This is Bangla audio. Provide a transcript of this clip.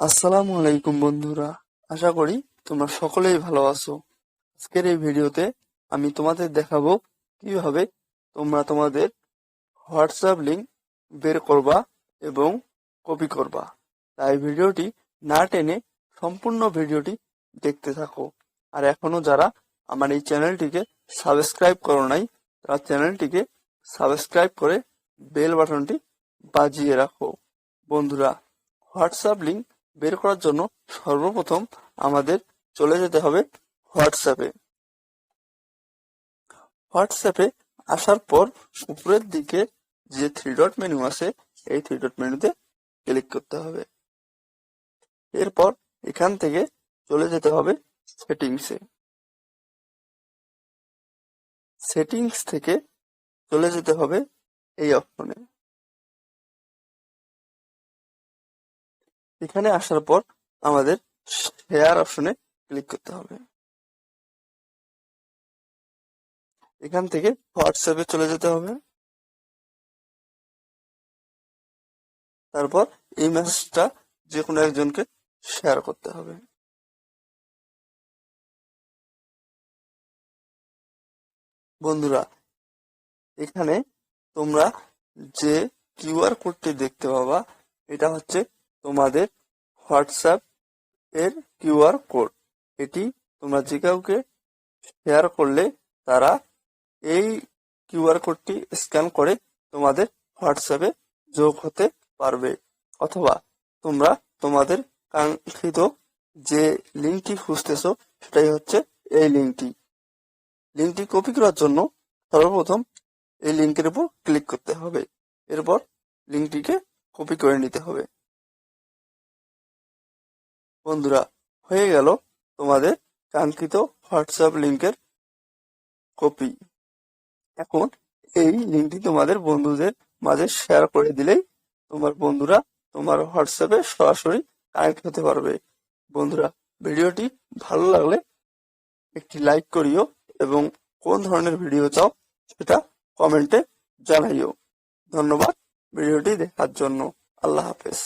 আসসালামু আলাইকুম বন্ধুরা, আশা করি তোমরা সকলেই ভালো আছো। আজকের এই ভিডিওতে আমি তোমাদের দেখাবো কিভাবে তোমরা তোমাদের হোয়াটসঅ্যাপ লিংক বের করবা এবং কপি করবা। তাই ভিডিওটি না টেনে সম্পূর্ণ ভিডিওটি দেখতে থাকো। আর এখনো যারা আমার এই চ্যানেলটিকে সাবস্ক্রাইব করো নাই, তারা চ্যানেলটিকে সাবস্ক্রাইব করে বেল বাটনটি বাজিয়ে রাখো। বন্ধুরা, হোয়াটসঅ্যাপ লিংক বের করার জন্য সর্বপ্রথম আমাদের চলে যেতে হবে হোয়াটসঅ্যাপে। হোয়াটসঅ্যাপে আসার পর উপরের দিকে যে থ্রি ডট মেনু আছে, এই থ্রি ডট মেনুতে ক্লিক করতে হবে। এরপর এখান থেকে চলে যেতে হবে সেটিংসে। সেটিংস থেকে চলে যেতে হবে এই অপশনে। এখানে আসার পর আমাদের শেয়ার অপশনে ক্লিক করতে হবে। এখান থেকে হোয়াটসঅ্যাপে চলে যেতে হবে। তারপর এই মেসেজটা যে কোনো একজনকে শেয়ার করতে হবে। বন্ধুরা, এখানে তোমরা যে কিউআর কোডটি দেখতে পাবা, এটা হচ্ছে তোমাদের হোয়াটসঅ্যাপ এর কিউআর কোড। এটি তোমরা যে কাউকে শেয়ার করলে তারা এই কিউআর কোডটি স্ক্যান করে তোমাদের হোয়াটসঅ্যাপে যোগ হতে পারবে। অথবা তোমরা তোমাদের কাঙ্ক্ষিত যে লিঙ্কটি খুঁজতেছো, সেটাই হচ্ছে এই লিঙ্কটি। লিঙ্কটি কপি করার জন্য সর্বপ্রথম এই লিঙ্কের উপর ক্লিক করতে হবে। এরপর লিঙ্কটিকে কপি করে নিতে হবে। বন্ধুরা, হয়ে গেল তোমাদের কাঙ্ক্ষিত হোয়াটসঅ্যাপ লিঙ্কের কপি। এখন এই লিঙ্কটি তোমাদের বন্ধুদের মাঝে শেয়ার করে দিলেই তোমার বন্ধুরা তোমার হোয়াটসঅ্যাপে সরাসরি কানেক্ট হতে পারবে। বন্ধুরা, ভিডিওটি ভালো লাগলে একটি লাইক করিও এবং কোন ধরনের ভিডিও চাও সেটা কমেন্টে জানাইও। ধন্যবাদ ভিডিওটি দেখার জন্য। আল্লাহ হাফেজ।